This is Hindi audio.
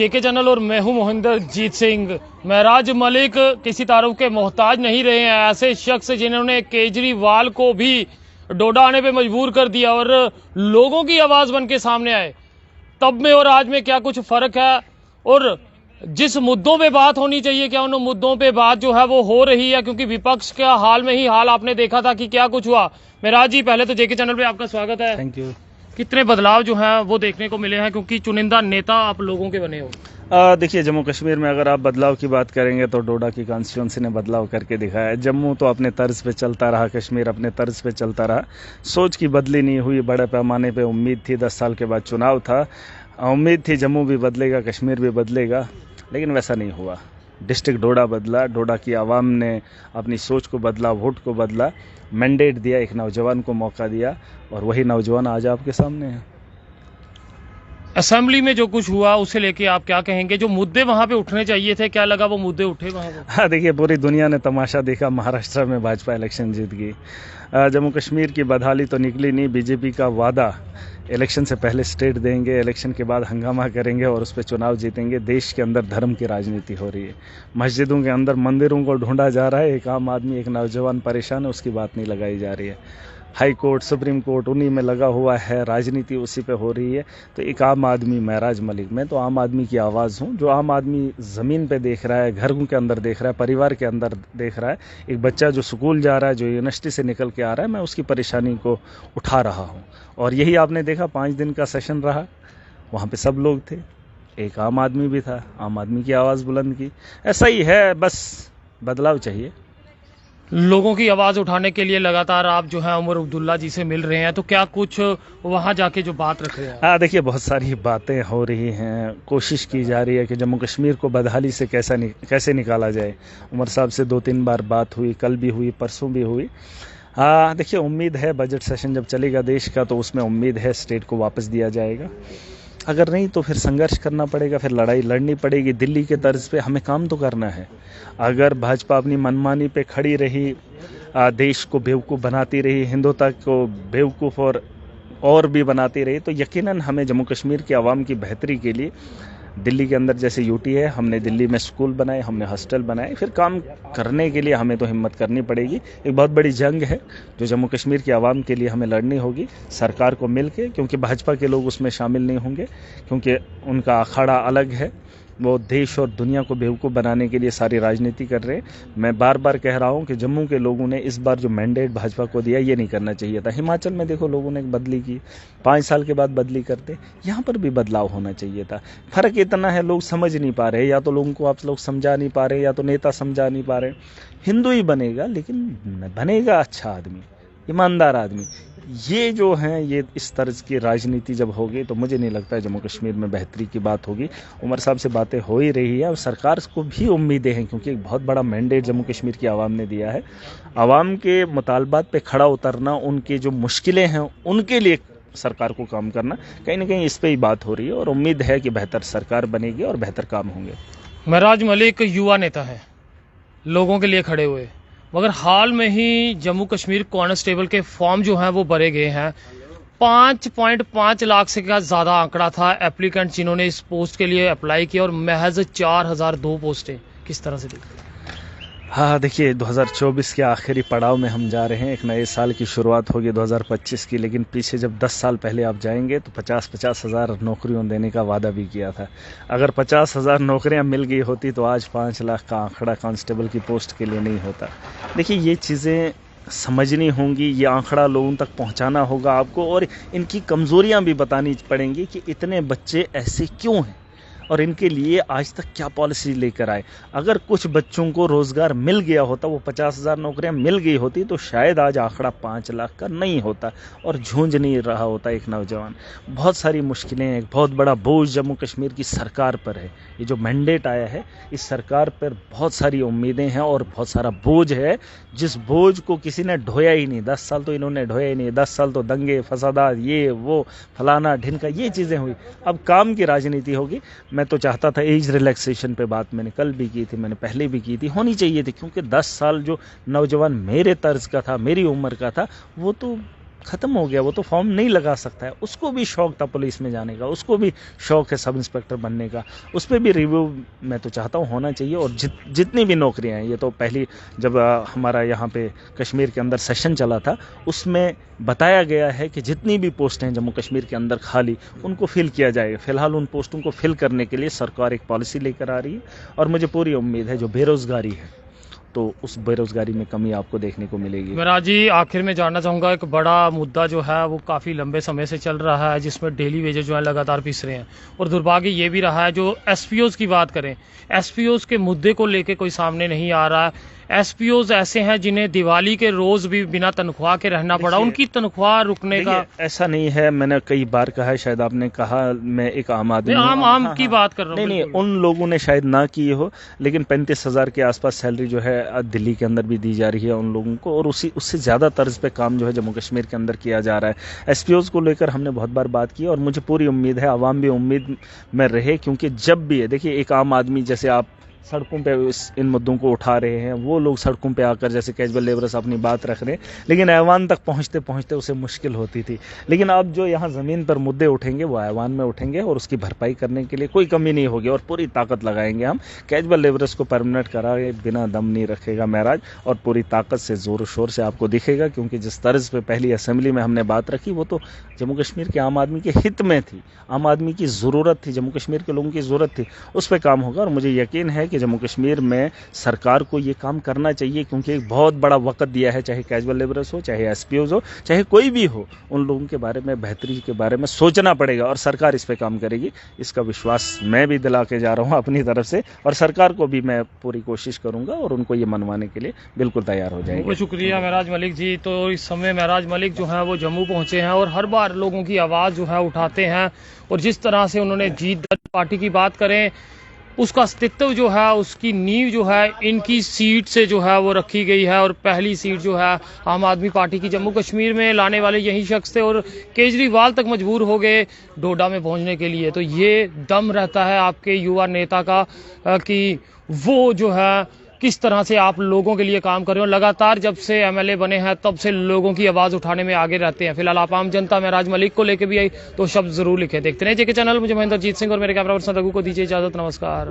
के चैनल और मैं हूं मोहिंदर जीत सिंह। महराज मलिक किसी तारुफ के मोहताज नहीं रहे हैं। ऐसे शख्स जिन्होंने केजरीवाल को भी डोडा आने पे मजबूर कर दिया और लोगों की आवाज बन के सामने आए। तब में और आज में क्या कुछ फर्क है और जिस मुद्दों पे बात होनी चाहिए क्या उन मुद्दों पे बात जो है वो हो रही है, क्योंकि विपक्ष का हाल में ही हाल आपने देखा था कि क्या कुछ हुआ। महराज जी, पहले तो जेके चैनल पे आपका स्वागत है। Thank you. कितने बदलाव जो हैं वो देखने को मिले हैं, क्योंकि चुनिंदा नेता आप लोगों के बने हो। देखिए, जम्मू कश्मीर में अगर आप बदलाव की बात करेंगे तो डोडा की कॉन्स्टिट्यूंसी ने बदलाव करके दिखाया है। जम्मू तो अपने तर्ज पे चलता रहा, कश्मीर अपने तर्ज पे चलता रहा। सोच की बदली नहीं हुई। बड़े पैमाने पे उम्मीद थी, 10 साल के बाद चुनाव था, उम्मीद थी जम्मू भी बदलेगा, कश्मीर भी बदलेगा, लेकिन वैसा नहीं हुआ। डिस्ट्रिक्ट डोडा बदला, डोडा की आवाम ने अपनी सोच को बदला, वोट को बदला, मैंडेट दिया, एक नौजवान को मौका दिया और वही नौजवान आज आपके सामने है। असेंबली में जो कुछ हुआ उसे लेके आप क्या कहेंगे? जो मुद्दे वहां पे उठने चाहिए थे, क्या लगा वो मुद्दे उठे वहां पे? हाँ, देखिए, पूरी दुनिया ने तमाशा देखा। महाराष्ट्र में भाजपा इलेक्शन जीत गई। जम्मू कश्मीर की बदहाली तो निकली नहीं। बीजेपी का वादा, इलेक्शन से पहले स्टेट देंगे, इलेक्शन के बाद हंगामा करेंगे और उस पर चुनाव जीतेंगे। देश के अंदर धर्म की राजनीति हो रही है। मस्जिदों के अंदर मंदिरों को ढूंढा जा रहा है। एक आम आदमी, एक नौजवान परेशान है, उसकी बात नहीं लगाई जा रही है। हाई कोर्ट, सुप्रीम कोर्ट उन्हीं में लगा हुआ है, राजनीति उसी पे हो रही है। तो एक आम आदमी, महराज मलिक, मैं तो आम आदमी की आवाज़ हूँ। जो आम आदमी ज़मीन पे देख रहा है, घरों के अंदर देख रहा है, परिवार के अंदर देख रहा है, एक बच्चा जो स्कूल जा रहा है, जो यूनिवर्सिटी से निकल के आ रहा है, मैं उसकी परेशानी को उठा रहा हूँ। और यही आपने देखा, 5 दिन का सेशन रहा, वहाँ पे सब लोग थे, एक आम आदमी भी था, आम आदमी की आवाज़ बुलंद की। ऐसा ही है, बस बदलाव चाहिए। लोगों की आवाज उठाने के लिए लगातार आप जो है उमर अब्दुल्ला जी से मिल रहे हैं, तो क्या कुछ वहां जाके जो बात रख रहे हैं? हाँ, देखिए, बहुत सारी बातें हो रही हैं। कोशिश की जा रही है कि जम्मू कश्मीर को बदहाली से कैसे निकाला जाए। उमर साहब से 2-3 बार बात हुई, कल भी हुई, परसों भी हुई। देखिए, उम्मीद है बजट सेशन जब चलेगा देश का तो उसमें उम्मीद है स्टेट को वापस दिया जाएगा। अगर नहीं तो फिर संघर्ष करना पड़ेगा, फिर लड़ाई लड़नी पड़ेगी। दिल्ली के तर्ज पे हमें काम तो करना है। अगर भाजपा अपनी मनमानी पे खड़ी रही, देश को बेवकूफ़ बनाती रही, हिंदुत्व को बेवकूफ़ और भी बनाती रही, तो यकीनन हमें जम्मू कश्मीर की आवाम की बेहतरी के लिए दिल्ली के अंदर जैसे यूटी है, हमने दिल्ली में स्कूल बनाए, हमने हॉस्टल बनाए, फिर काम करने के लिए हमें तो हिम्मत करनी पड़ेगी। एक बहुत बड़ी जंग है जो जम्मू कश्मीर की आवाम के लिए हमें लड़नी होगी, सरकार को मिलके, क्योंकि भाजपा के लोग उसमें शामिल नहीं होंगे, क्योंकि उनका अखाड़ा अलग है। वो देश और दुनिया को बेवकूफ़ बनाने के लिए सारी राजनीति कर रहे हैं। मैं बार बार कह रहा हूं कि जम्मू के लोगों ने इस बार जो मैंडेट भाजपा को दिया, ये नहीं करना चाहिए था। हिमाचल में देखो, लोगों ने बदली की, 5 साल के बाद बदली करते। यहाँ पर भी बदलाव होना चाहिए था। फर्क इतना है, लोग समझ नहीं पा रहे, या तो लोगों को आप लोग समझा नहीं पा रहे, या तो नेता समझा नहीं पा रहे। हिंदू ही बनेगा, लेकिन बनेगा अच्छा आदमी, ईमानदार आदमी। ये जो हैं, ये इस तरह की राजनीति जब होगी तो मुझे नहीं लगता है जम्मू कश्मीर में बेहतरी की बात होगी। उमर साहब से बातें हो ही रही है और सरकार को भी उम्मीदें हैं, क्योंकि एक बहुत बड़ा मैंडेट जम्मू कश्मीर की आवाम ने दिया है। आवाम के मुतालबात पे खड़ा उतरना, उनकी जो मुश्किलें हैं उनके लिए सरकार को काम करना, कहीं ना कहीं इस पर ही बात हो रही है और उम्मीद है कि बेहतर सरकार बनेगी और बेहतर काम होंगे। महराज मलिक युवा नेता है, लोगों के लिए खड़े हुए, मगर हाल में ही जम्मू कश्मीर कांस्टेबल के फॉर्म जो हैं वो भरे गए हैं। 5.5 लाख से का ज़्यादा आंकड़ा था एप्लीकेंट जिन्होंने इस पोस्ट के लिए अप्लाई किया और महज 4002 पोस्टें। किस तरह से देखते हैं? हाँ, देखिए, 2024 के आखिरी पड़ाव में हम जा रहे हैं। एक नए साल की शुरुआत होगी 2025 की, लेकिन पीछे जब 10 साल पहले आप जाएंगे तो 50-50 हज़ार नौकरियों देने का वादा भी किया था। अगर 50 हज़ार नौकरियां मिल गई होती तो आज 5 लाख का आंकड़ा कांस्टेबल की पोस्ट के लिए नहीं होता। देखिए, ये चीज़ें समझनी होंगी, ये आंकड़ा लोगों तक पहुंचाना होगा आपको, और इनकी कमज़ोरियां भी बतानी पड़ेंगी कि इतने बच्चे ऐसे क्यों हैं और इनके लिए आज तक क्या पॉलिसी लेकर आए। अगर कुछ बच्चों को रोज़गार मिल गया होता, वो 50 हज़ार नौकरियां मिल गई होती, तो शायद आज आंकड़ा 5 लाख का नहीं होता और झूंझ नहीं रहा होता एक नौजवान। बहुत सारी मुश्किलें, एक बहुत बड़ा बोझ जम्मू कश्मीर की सरकार पर है। ये जो मैंडेट आया है, इस सरकार पर बहुत सारी उम्मीदें हैं और बहुत सारा बोझ है, जिस बोझ को किसी ने ढोया ही नहीं। 10 साल तो इन्होंने ढोया ही नहीं। 10 साल तो दंगे फसादात, ये वो फलाना ढिनका, ये चीज़ें हुई। अब काम की राजनीति होगी। मैं तो चाहता था एज रिलैक्सेशन पे बात मैंने कल भी की थी, मैंने पहले भी की थी, होनी चाहिए थी, क्योंकि 10 साल जो नौजवान मेरे तर्ज का था, मेरी उम्र का था, वो तो ख़त्म हो गया, वो तो फॉर्म नहीं लगा सकता है। उसको भी शौक था पुलिस में जाने का, उसको भी शौक है सब इंस्पेक्टर बनने का, उस पर भी रिव्यू मैं तो चाहता हूँ होना चाहिए। और जितनी भी नौकरियाँ हैं, ये तो पहली जब हमारा यहाँ पे कश्मीर के अंदर सेशन चला था, उसमें बताया गया है कि जितनी भी पोस्ट हैं जम्मू कश्मीर के अंदर खाली, उनको फिल किया जाएगा। फिलहाल उन पोस्टों को फिल करने के लिए सरकार एक पॉलिसी लेकर आ रही है और मुझे पूरी उम्मीद है जो बेरोज़गारी है तो उस बेरोज़गारी में कमी आपको देखने को मिलेगी। मेराज जी, आखिर में जानना चाहूँगा, एक बड़ा मुद्दा जो है वो काफ़ी लंबे समय से चल रहा है, जिसमें डेली वेजेस जो है लगातार पिस रहे हैं, और दुर्भाग्य ये भी रहा है, जो एसपीओज़ की बात करें, एसपीओज़ के मुद्दे को लेके कोई सामने नहीं आ रहा है। एसपीओज़ ऐसे हैं जिन्हें दिवाली के रोज़ भी बिना तनख्वाह के रहना पड़ा, उनकी तनख्वाह रुकने का। ऐसा नहीं है, मैंने कई बार कहा है, शायद आपने कहा मैं एक आम आदमी आम की बात कर रहा हूँ। नहीं, उन लोगों ने शायद ना की हो, लेकिन 35,000 के आसपास सैलरी जो है दिल्ली के अंदर भी दी जा रही है उन लोगों को, और उससे ज़्यादा तर्ज पे काम जो है जम्मू कश्मीर के अंदर किया जा रहा है। एसपीओज़ को लेकर हमने बहुत बार बात की और मुझे पूरी उम्मीद है, आवाम भी उम्मीद में रहे, क्योंकि जब भी है, देखिए, एक आम आदमी जैसे आप सड़कों पे इन मुद्दों को उठा रहे हैं, वो लोग सड़कों पे आकर जैसे कैजुअल लेबरर्स अपनी बात रख रहे हैं, लेकिन ऐवान तक पहुंचते पहुंचते उसे मुश्किल होती थी। लेकिन अब जो यहाँ ज़मीन पर मुद्दे उठेंगे वो ऐवान में उठेंगे और उसकी भरपाई करने के लिए कोई कमी नहीं होगी और पूरी ताकत लगाएंगे हम। कैजुअल लेबरर्स को परमानेंट कराए बिना दम नहीं रखेगा महराज, और पूरी ताकत से ज़ोर शोर से आपको दिखेगा, क्योंकि जिस तर्ज पर पहली असेंबली में हमने बात रखी वो तो जम्मू कश्मीर के आम आदमी के हित में थी, आम आदमी की ज़रूरत थी, जम्मू कश्मीर के लोगों की ज़रूरत थी, उस पर काम होगा। और मुझे यकीन है कि जम्मू कश्मीर में सरकार को ये काम करना चाहिए, क्योंकि एक बहुत बड़ा वक्त दिया है, चाहे कैजुअल लेबरर्स हो, चाहे एसपीओज हो, चाहे कोई भी हो, उन लोगों के बारे में, बेहतरी के बारे में सोचना पड़ेगा और सरकार इस पे काम करेगी। इसका विश्वास मैं भी दिला के जा रहा हूँ अपनी तरफ से, और सरकार को भी मैं पूरी कोशिश करूंगा और उनको ये मनवाने के लिए बिल्कुल तैयार हो जाएगा। बहुत शुक्रिया महराज मलिक जी। तो इस समय महराज मलिक जो है वो जम्मू पहुंचे हैं और हर बार लोगों की आवाज़ जो है उठाते हैं, और जिस तरह से उन्होंने जीत दर्ज पार्टी की बात करें, उसका अस्तित्व जो है, उसकी नींव जो है इनकी सीट से जो है वो रखी गई है, और पहली सीट जो है आम आदमी पार्टी की जम्मू कश्मीर में लाने वाले यही शख्स थे, और केजरीवाल तक मजबूर हो गए डोडा में पहुंचने के लिए। तो ये दम रहता है आपके युवा नेता का कि वो जो है किस तरह से आप लोगों के लिए काम कर रहे हो। लगातार जब से एमएलए बने हैं तब से लोगों की आवाज़ उठाने में आगे रहते हैं। फिलहाल आप आम जनता महराज मलिक को लेकर भी आई तो शब्द जरूर लिखे। देखते रहिए जेके चैनल। मुझे महेंद्रजीत सिंह और मेरे कैमरा पर्सन रघु को दीजिए इजाजत। नमस्कार।